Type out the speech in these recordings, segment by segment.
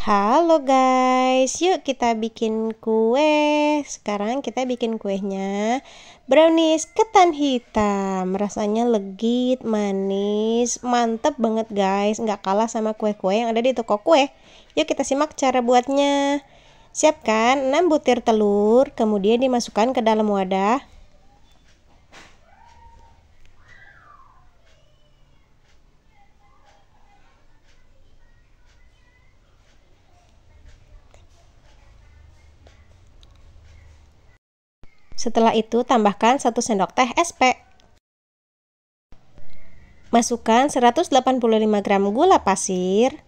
Halo guys, yuk kita bikin kue. Sekarang kita bikin kuenya brownies ketan hitam. Rasanya legit, manis, mantep banget guys. Nggak kalah sama kue-kue yang ada di toko kue. Yuk kita simak cara buatnya. Siapkan 6 butir telur, kemudian dimasukkan ke dalam wadah. Setelah itu tambahkan 1 sendok teh SP. Masukkan 185 gram gula pasir.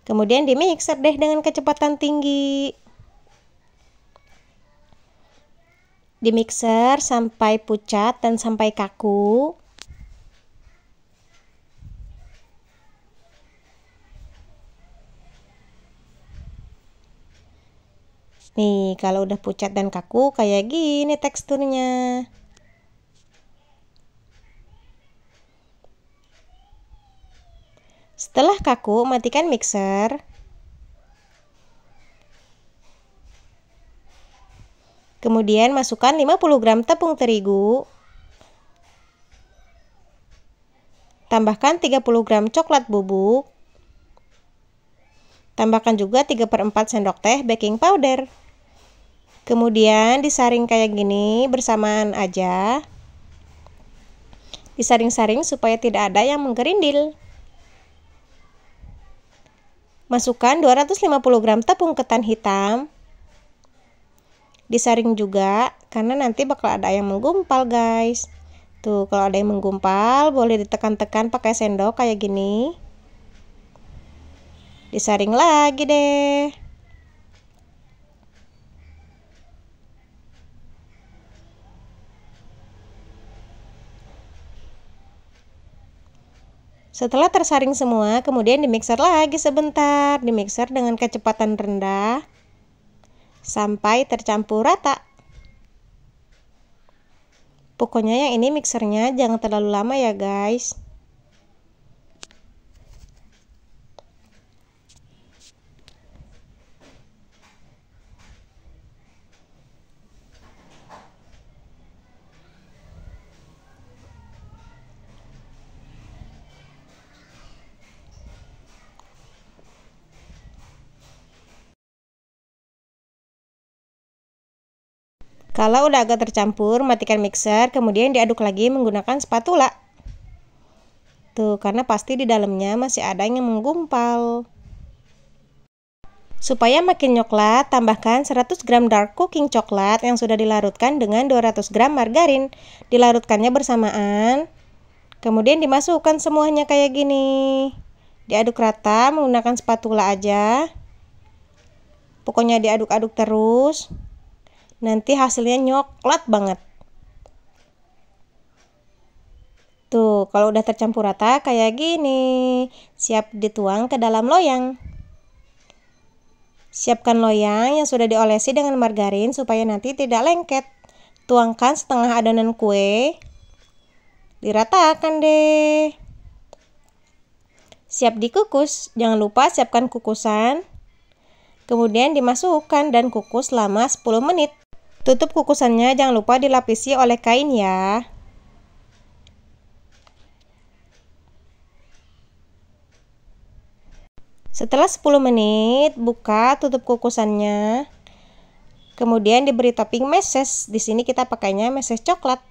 Kemudian dimixer deh dengan kecepatan tinggi. Dimixer sampai pucat dan sampai kaku. Nih, kalau udah pucat dan kaku kayak gini teksturnya. Setelah kaku, matikan mixer. Kemudian masukkan 50 gram tepung terigu. Tambahkan 30 gram coklat bubuk. Tambahkan juga 3/4 sendok teh baking powder. Kemudian disaring kayak gini bersamaan aja. Disaring-saring supaya tidak ada yang menggerindil. Masukkan 250 gram tepung ketan hitam. Disaring juga karena nanti bakal ada yang menggumpal guys. Tuh, kalau ada yang menggumpal boleh ditekan-tekan pakai sendok kayak gini. Disaring lagi deh. Setelah tersaring semua, kemudian dimixer lagi sebentar. Dimixer dengan kecepatan rendah sampai tercampur rata. Pokoknya yang ini mixernya jangan terlalu lama ya guys. Kalau udah agak tercampur, matikan mixer, kemudian diaduk lagi menggunakan spatula. Tuh, karena pasti di dalamnya masih ada yang menggumpal. Supaya makin coklat, tambahkan 100 gram dark cooking coklat yang sudah dilarutkan dengan 200 gram margarin. Dilarutkannya bersamaan. Kemudian dimasukkan semuanya kayak gini. Diaduk rata menggunakan spatula aja. Pokoknya diaduk-aduk terus. Nanti hasilnya coklat banget. Tuh, kalau udah tercampur rata kayak gini, siap dituang ke dalam loyang. Siapkan loyang yang sudah diolesi dengan margarin supaya nanti tidak lengket. Tuangkan setengah adonan kue. Diratakan deh. Siap dikukus. Jangan lupa siapkan kukusan. Kemudian dimasukkan dan kukus selama 10 menit. Tutup kukusannya jangan lupa dilapisi oleh kain ya. Setelah 10 menit, buka tutup kukusannya. Kemudian diberi topping meses. Di sini kita pakainya meses coklat.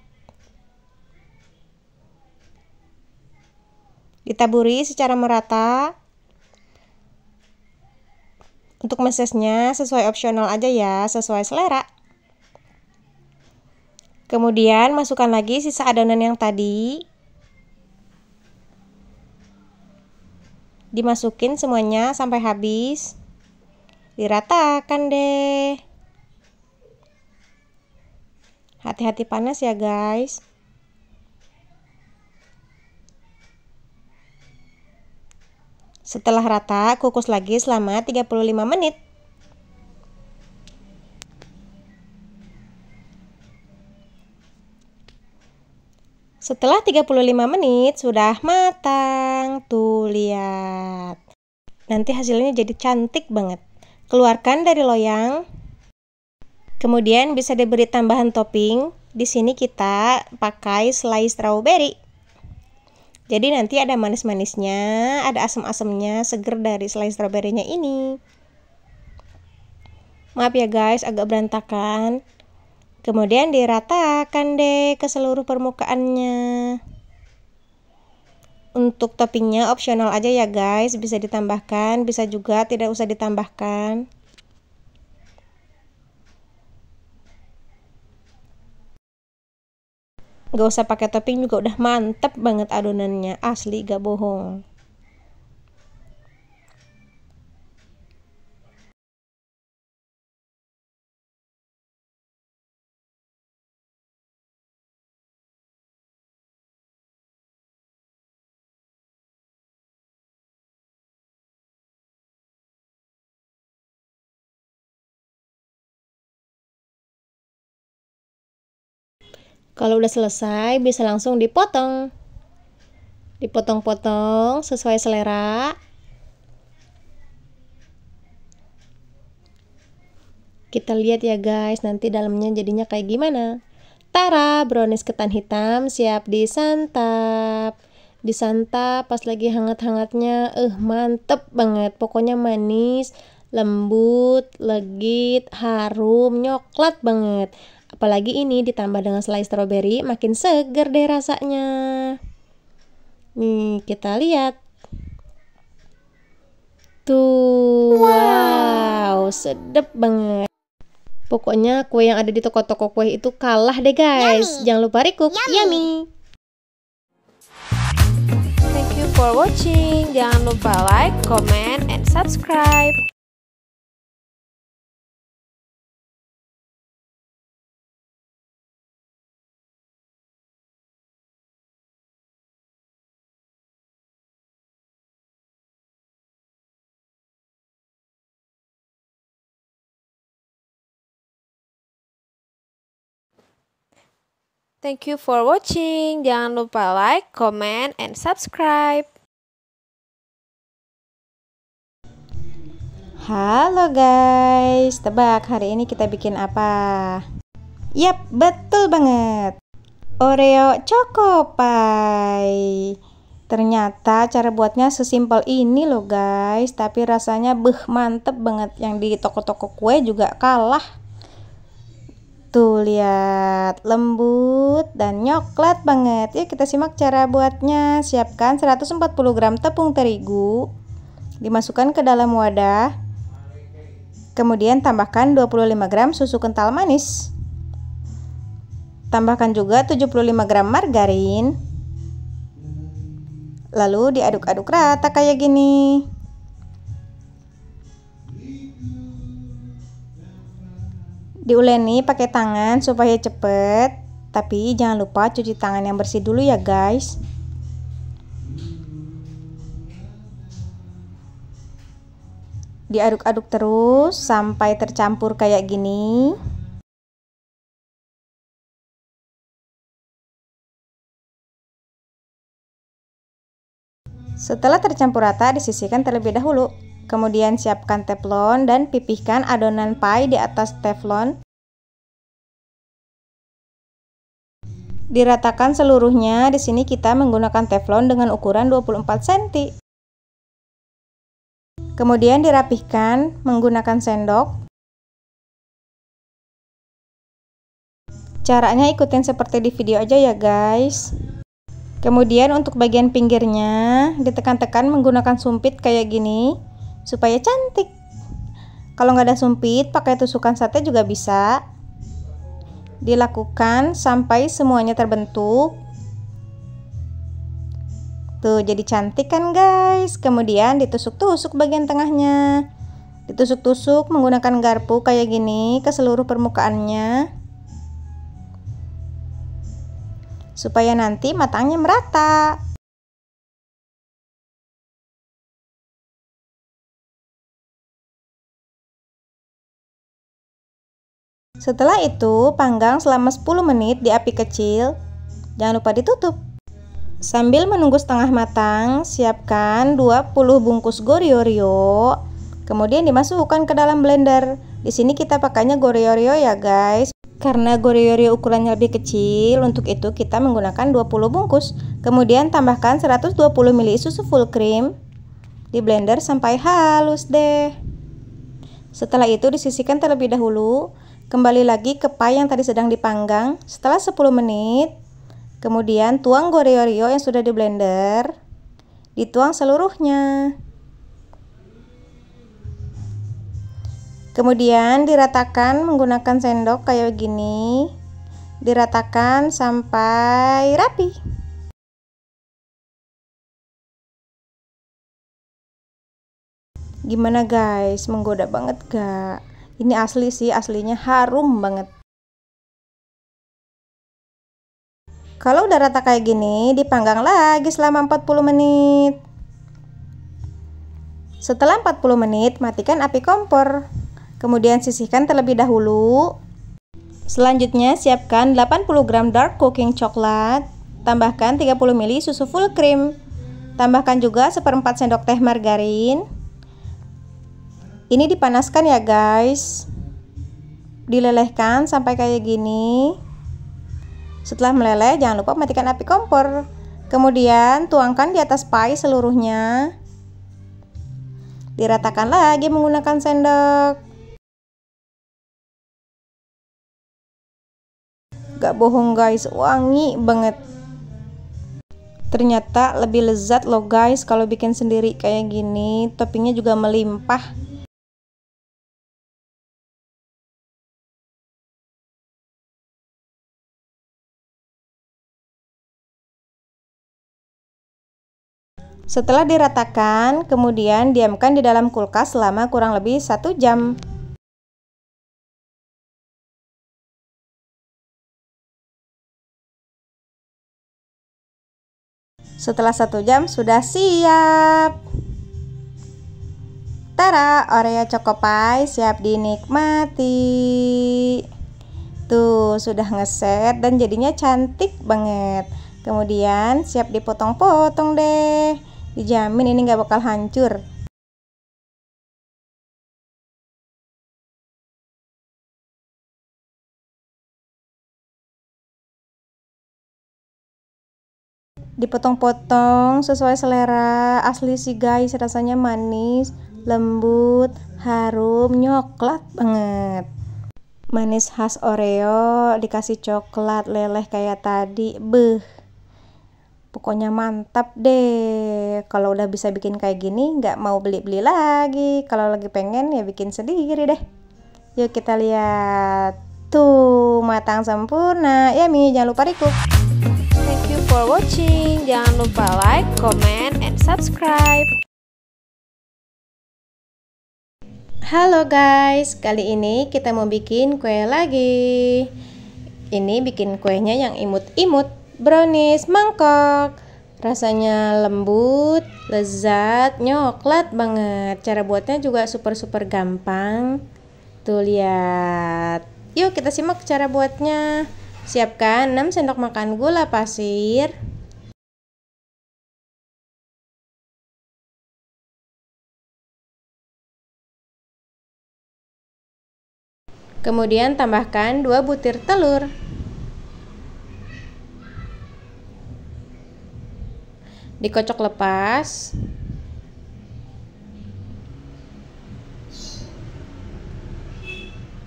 Ditaburi secara merata. Untuk mesesnya sesuai opsional aja ya, sesuai selera. Kemudian masukkan lagi sisa adonan yang tadi. Dimasukin semuanya sampai habis. Diratakan deh. Hati-hati panas ya guys. Setelah rata, kukus lagi selama 35 menit. Setelah 35 menit sudah matang. Tuh lihat. Nanti hasilnya jadi cantik banget. Keluarkan dari loyang. Kemudian bisa diberi tambahan topping. Di sini kita pakai selai strawberry. Jadi nanti ada manis-manisnya, ada asam-asamnya, seger dari selai stroberinya ini. Maaf ya guys, agak berantakan. Kemudian diratakan deh ke seluruh permukaannya. Untuk toppingnya opsional aja ya guys, bisa ditambahkan, bisa juga tidak usah ditambahkan. Gak usah pakai topping juga udah mantep banget adonannya, asli gak bohong. Kalau udah selesai bisa langsung dipotong. Dipotong-potong sesuai selera. Kita lihat ya guys, nanti dalamnya jadinya kayak gimana. Tara, brownies ketan hitam siap disantap. Disantap pas lagi hangat-hangatnya. Mantep banget. Pokoknya manis, lembut, legit, harum, nyoklat banget. Apalagi ini ditambah dengan selai stroberi, makin seger deh rasanya. Nih, kita lihat. Tuh, wow, sedep banget. Pokoknya kue yang ada di toko-toko kue itu kalah deh guys. Jangan lupa recook. Yummy. Thank you for watching. Jangan lupa like, comment, and subscribe. Thank you for watching. Jangan lupa like, comment, and subscribe. Halo guys, tebak hari ini kita bikin apa? Yap, betul banget. Oreo Choco Pie. Ternyata cara buatnya sesimpel ini loh guys, tapi rasanya mantep banget. Yang di toko-toko kue juga kalah. Tuh lihat, lembut dan nyoklat banget. Yuk kita simak cara buatnya. Siapkan 140 gram tepung terigu. Dimasukkan ke dalam wadah. Kemudian tambahkan 25 gram susu kental manis. Tambahkan juga 75 gram margarin. Lalu diaduk-aduk rata kayak gini. Diuleni pakai tangan supaya cepet, tapi jangan lupa cuci tangan yang bersih dulu ya guys. Diaduk-aduk terus sampai tercampur kayak gini. Setelah tercampur rata, disisihkan terlebih dahulu. Kemudian siapkan teflon dan pipihkan adonan pie di atas teflon. Diratakan seluruhnya. Di sini kita menggunakan teflon dengan ukuran 24 cm. Kemudian dirapihkan menggunakan sendok. Caranya ikutin seperti di video aja ya guys. Kemudian untuk bagian pinggirnya ditekan-tekan menggunakan sumpit kayak gini supaya cantik. Kalau nggak ada sumpit, pakai tusukan sate juga bisa. Dilakukan sampai semuanya terbentuk. Tuh jadi cantik kan guys. Kemudian ditusuk-tusuk bagian tengahnya. Ditusuk-tusuk menggunakan garpu kayak gini ke seluruh permukaannya, supaya nanti matangnya merata. Setelah itu panggang selama 10 menit di api kecil. Jangan lupa ditutup. Sambil menunggu setengah matang, siapkan 20 bungkus Goryeo. Kemudian dimasukkan ke dalam blender. Di sini kita pakainya Goryeo ya guys. Karena Goryeo ukurannya lebih kecil, untuk itu kita menggunakan 20 bungkus. Kemudian tambahkan 120 ml susu full cream. Di blender sampai halus deh. Setelah itu disisihkan terlebih dahulu. Kembali lagi ke pie yang tadi sedang dipanggang. Setelah 10 menit, kemudian tuang Goryeo yang sudah di blender. Dituang seluruhnya. Kemudian diratakan menggunakan sendok kayak gini. Diratakan sampai rapi. Gimana guys, menggoda banget gak? Ini asli sih, aslinya harum banget. Kalau udah rata kayak gini, dipanggang lagi selama 40 menit. Setelah 40 menit, matikan api kompor. Kemudian sisihkan terlebih dahulu. Selanjutnya, siapkan 80 gram dark cooking coklat. Tambahkan 30 ml susu full cream. Tambahkan juga 1/4 sendok teh margarin. Ini dipanaskan ya guys. Dilelehkan sampai kayak gini. Setelah meleleh, jangan lupa matikan api kompor. Kemudian tuangkan di atas pie seluruhnya. Diratakan lagi menggunakan sendok. Gak bohong guys, wangi banget. Ternyata lebih lezat loh guys kalau bikin sendiri kayak gini. Toppingnya juga melimpah. Setelah diratakan, kemudian diamkan di dalam kulkas selama kurang lebih 1 jam. Setelah 1 jam sudah siap. Tara, Oreo Choco Pie siap dinikmati. Tuh, sudah ngeset dan jadinya cantik banget. Kemudian siap dipotong-potong deh. Dijamin ini nggak bakal hancur. Dipotong-potong sesuai selera. Asli sih guys, rasanya manis, lembut, harum, nyoklat banget. Manis khas Oreo dikasih coklat leleh kayak tadi. Beuh. Pokoknya mantap deh. Kalau udah bisa bikin kayak gini, nggak mau beli-beli lagi. Kalau lagi pengen ya bikin sendiri deh. Yuk kita lihat. Tuh, matang sempurna. Yummy, jangan lupa recook. Thank you for watching. Jangan lupa like, comment, and subscribe. Halo guys, kali ini kita mau bikin kue lagi. Ini bikin kuenya yang imut-imut, brownies mangkok. Rasanya lembut, lezat, nyoklat banget. Cara buatnya juga super gampang. Tuh lihat. Yuk kita simak cara buatnya. Siapkan 6 sendok makan gula pasir. Kemudian tambahkan 2 butir telur. Dikocok lepas.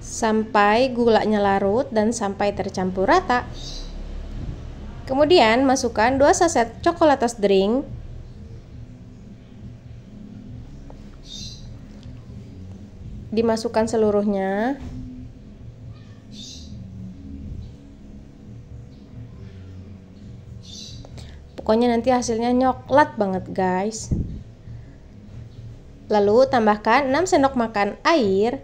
Sampai gulanya larut dan sampai tercampur rata. Kemudian masukkan 2 saset coklatos drink. Dimasukkan seluruhnya. Pokoknya nanti hasilnya nyoklat banget guys. Lalu tambahkan 6 sendok makan air.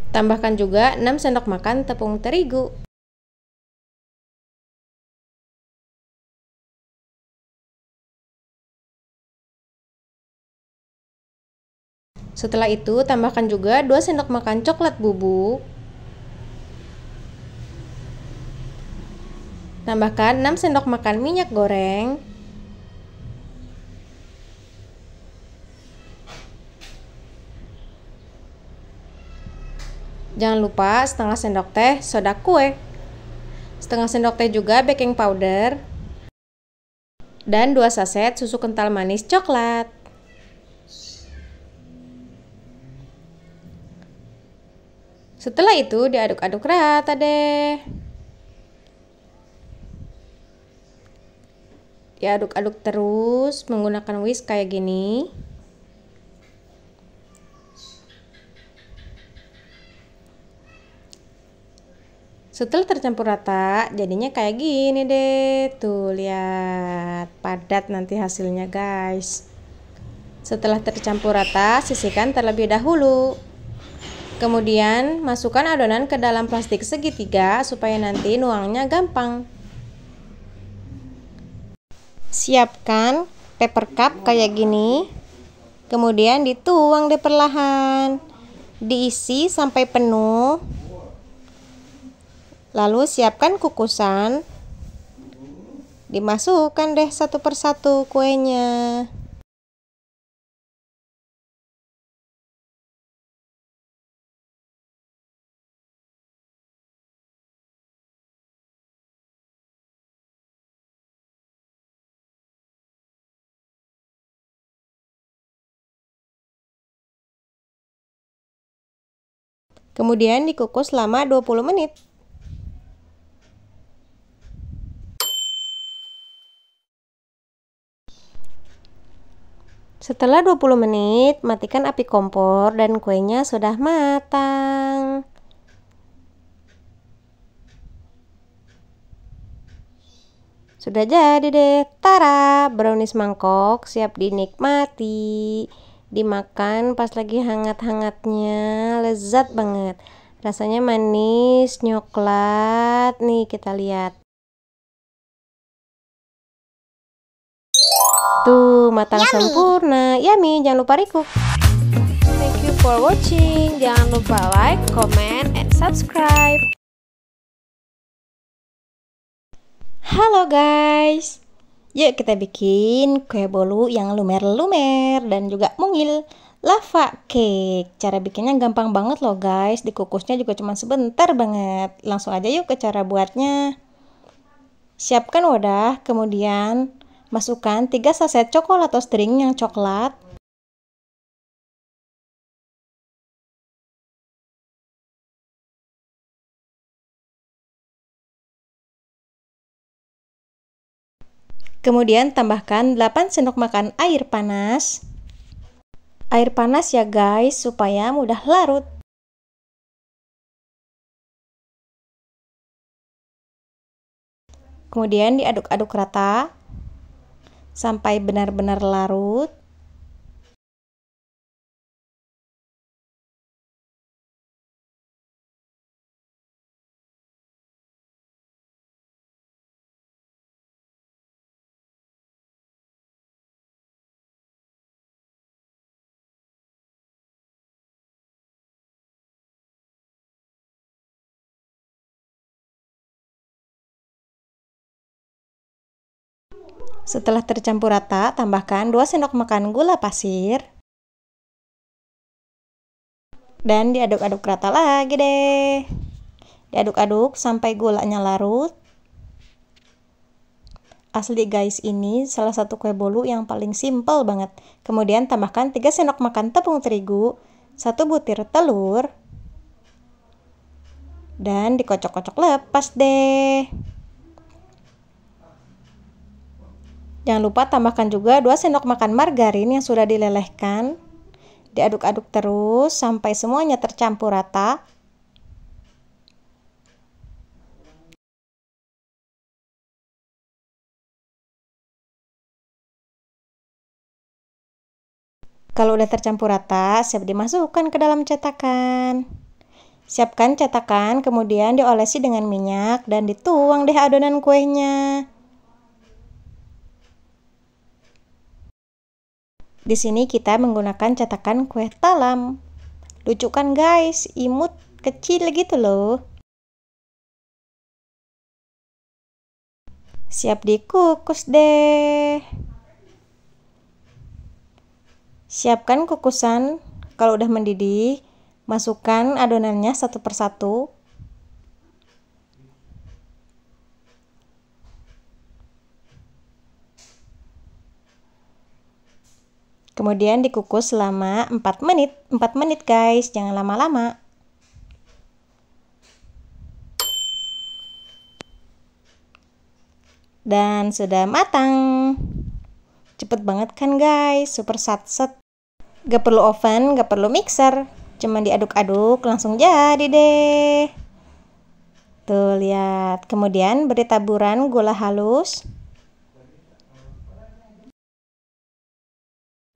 Tambahkan juga 6 sendok makan tepung terigu. Setelah itu tambahkan juga 2 sendok makan coklat bubuk. Tambahkan 6 sendok makan minyak goreng. Jangan lupa setengah sendok teh soda kue. Setengah sendok teh juga baking powder. Dan 2 saset susu kental manis coklat. Setelah itu diaduk-aduk rata deh. Diaduk-aduk terus menggunakan whisk kayak gini. Setelah tercampur rata, jadinya kayak gini deh. Tuh, lihat. Padat nanti hasilnya, guys. Setelah tercampur rata, sisihkan terlebih dahulu. Kemudian, masukkan adonan ke dalam plastik segitiga supaya nanti nuangnya gampang. Siapkan paper cup kayak gini. Kemudian dituang deh perlahan. Diisi sampai penuh. Lalu siapkan kukusan, dimasukkan deh satu persatu kuenya. Kemudian dikukus selama 20 menit. Setelah 20 menit, matikan api kompor dan kuenya sudah matang. Sudah jadi deh. Tara, brownies mangkok siap dinikmati. Dimakan pas lagi hangat-hangatnya, lezat banget. Rasanya manis, coklat. Nih kita lihat. Tuh, matang sempurna. Yummy, jangan lupa recook. Thank you for watching. Jangan lupa like, comment, and subscribe. Halo guys. Yuk kita bikin kue bolu yang lumer-lumer dan juga mungil. Lava cake. Cara bikinnya gampang banget loh guys. Dikukusnya juga cuma sebentar banget. Langsung aja yuk ke cara buatnya. Siapkan wadah, kemudian masukkan 3 saset coklat atau string yang coklat. Kemudian tambahkan 8 sendok makan air panas. Air panas ya guys, supaya mudah larut. Kemudian diaduk-aduk rata sampai benar-benar larut. Setelah tercampur rata, tambahkan 2 sendok makan gula pasir. Dan diaduk-aduk rata lagi deh. Diaduk-aduk sampai gulanya larut. Asli guys, ini salah satu kue bolu yang paling simple banget. Kemudian tambahkan 3 sendok makan tepung terigu, 1 butir telur. Dan dikocok-kocok lepas deh. Jangan lupa tambahkan juga 2 sendok makan margarin yang sudah dilelehkan. Diaduk-aduk terus sampai semuanya tercampur rata. Kalau udah tercampur rata, siap dimasukkan ke dalam cetakan. Siapkan cetakan, kemudian diolesi dengan minyak dan dituang deh adonan kuenya. Di sini kita menggunakan cetakan kue talam. Lucu kan guys, imut kecil gitu loh. Siap dikukus deh. Siapkan kukusan. Kalau udah mendidih, masukkan adonannya satu persatu. Kemudian dikukus selama 4 menit. 4 menit guys, jangan lama-lama. Dan sudah matang. Cepet banget kan guys, super satset. Gak perlu oven, gak perlu mixer. Cuman diaduk-aduk langsung jadi deh. Tuh lihat. Kemudian beri taburan gula halus.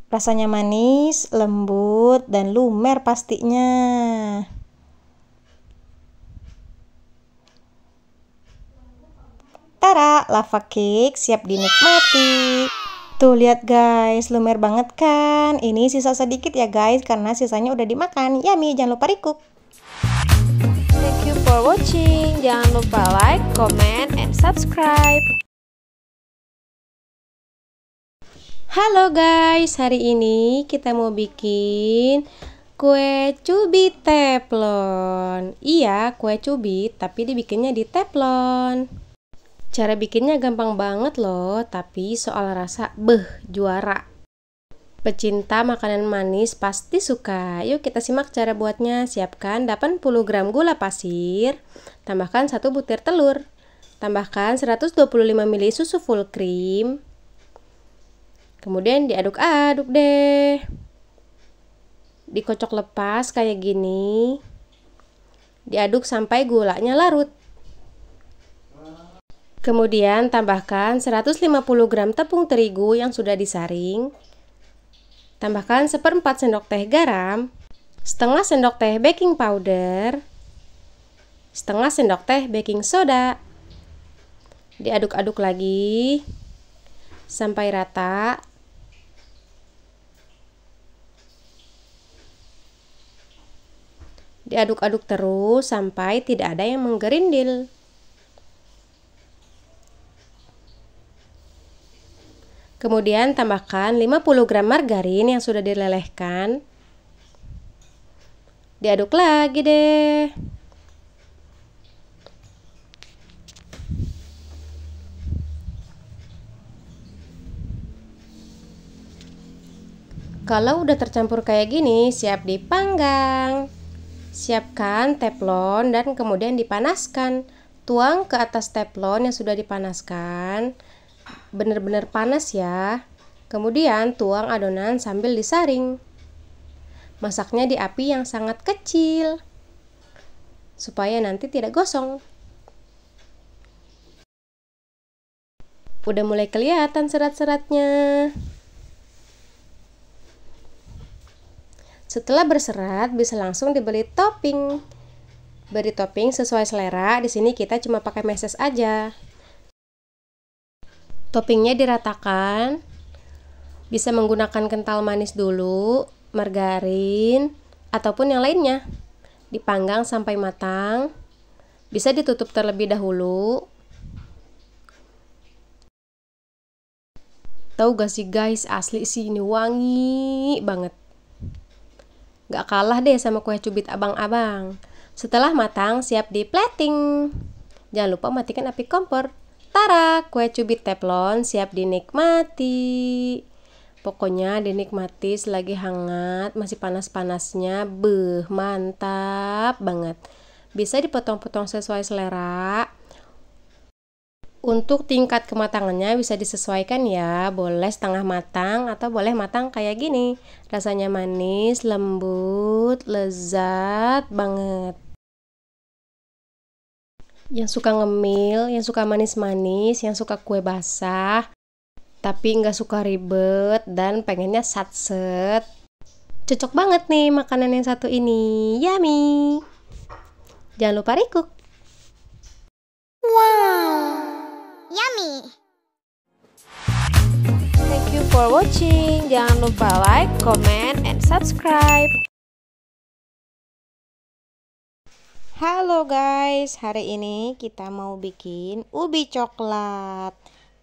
Rasanya manis, lembut, dan lumer pastinya. Tara, lava cake siap dinikmati. Tuh lihat guys, lumer banget kan? Ini sisa sedikit ya guys, karena sisanya udah dimakan. Yummy, jangan lupa recook. Thank you for watching. Jangan lupa like, comment, and subscribe. Halo guys, hari ini kita mau bikin kue cubit teflon. Iya, kue cubit, tapi dibikinnya di teflon. Cara bikinnya gampang banget loh, tapi soal rasa, juara. Pecinta makanan manis pasti suka. Yuk kita simak cara buatnya. Siapkan 80 gram gula pasir, tambahkan 1 butir telur, tambahkan 125 ml susu full cream. Kemudian diaduk-aduk deh. Dikocok lepas kayak gini. Diaduk sampai gulanya larut. Kemudian tambahkan 150 gram tepung terigu yang sudah disaring. Tambahkan 1/4 sendok teh garam, setengah sendok teh baking powder, setengah sendok teh baking soda. Diaduk-aduk lagi sampai rata. Diaduk-aduk terus sampai tidak ada yang menggerindil. Kemudian tambahkan 50 gram margarin yang sudah dilelehkan. Diaduk lagi deh. Kalau udah tercampur kayak gini, siap dipanggang. Siapkan teflon dan kemudian dipanaskan. Tuang ke atas teflon yang sudah dipanaskan. Benar-benar panas ya. Kemudian tuang adonan sambil disaring. Masaknya di api yang sangat kecil supaya nanti tidak gosong. Udah mulai kelihatan serat-seratnya. Setelah berserat, bisa langsung diberi topping. Beri topping sesuai selera. Di sini kita cuma pakai meses aja. Toppingnya diratakan. Bisa menggunakan kental manis dulu, margarin, ataupun yang lainnya. Dipanggang sampai matang. Bisa ditutup terlebih dahulu. Tahu gak sih guys, asli sih ini wangi banget. Gak kalah deh sama kue cubit abang-abang. Setelah matang, siap di plating. Jangan lupa matikan api kompor. Tara, kue cubit teflon siap dinikmati. Pokoknya dinikmati selagi hangat, masih panas-panasnya. Mantap banget. Bisa dipotong-potong sesuai selera. Untuk tingkat kematangannya bisa disesuaikan ya, boleh setengah matang atau boleh matang kayak gini. Rasanya manis, lembut, lezat banget. Yang suka ngemil, yang suka manis-manis, yang suka kue basah, tapi nggak suka ribet dan pengennya satset. Cocok banget nih makanan yang satu ini, yummy. Jangan lupa recook. Wow. Yummy! Thank you for watching. Jangan lupa like, comment, and subscribe. Halo guys, hari ini kita mau bikin ubi coklat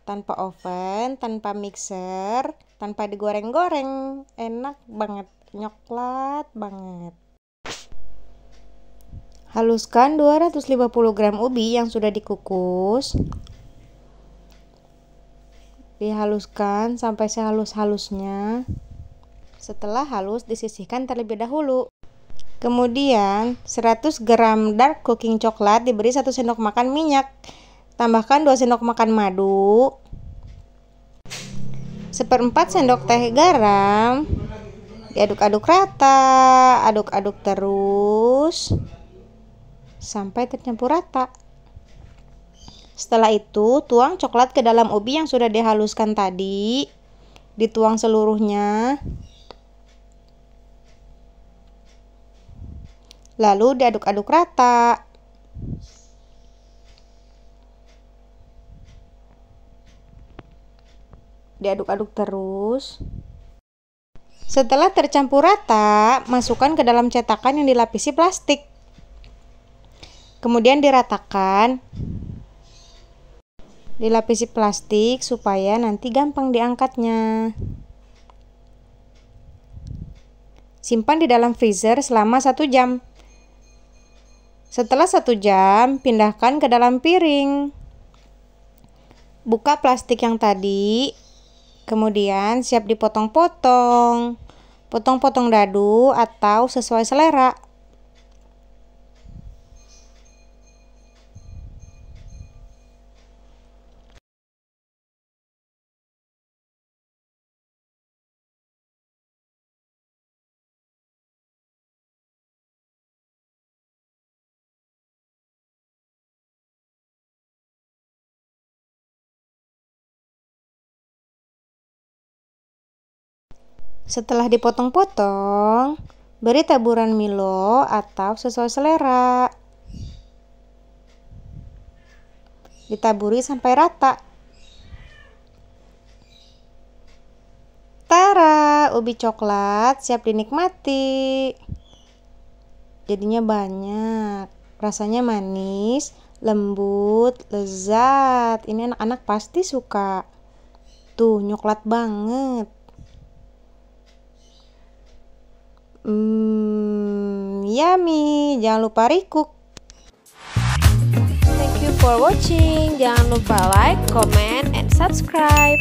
tanpa oven, tanpa mixer, tanpa digoreng-goreng. Enak banget, nyoklat banget. Haluskan 250 gram ubi yang sudah dikukus. Dihaluskan sampai sehalus-halusnya. Setelah halus, disisihkan terlebih dahulu. Kemudian 100 gram dark cooking coklat diberi 1 sendok makan minyak. Tambahkan 2 sendok makan madu, 1/4 sendok teh garam. Diaduk-aduk rata, aduk-aduk terus sampai tercampur rata. Setelah itu, tuang coklat ke dalam ubi yang sudah dihaluskan tadi. Dituang seluruhnya. Lalu diaduk-aduk rata. Diaduk-aduk terus. Setelah tercampur rata, masukkan ke dalam cetakan yang dilapisi plastik. Kemudian diratakan. Dilapisi plastik supaya nanti gampang diangkatnya. Simpan di dalam freezer selama 1 jam. Setelah 1 jam, pindahkan ke dalam piring. Buka plastik yang tadi, kemudian siap dipotong-potong. Potong-potong dadu atau sesuai selera. Setelah dipotong-potong, beri taburan Milo atau sesuai selera. Ditaburi sampai rata. Tara, ubi coklat siap dinikmati. Jadinya banyak, rasanya manis, lembut, lezat. Ini anak-anak pasti suka. Tuh, nyoklat banget. Yummy. Jangan lupa recook. Thank you for watching. Jangan lupa like, comment, and subscribe.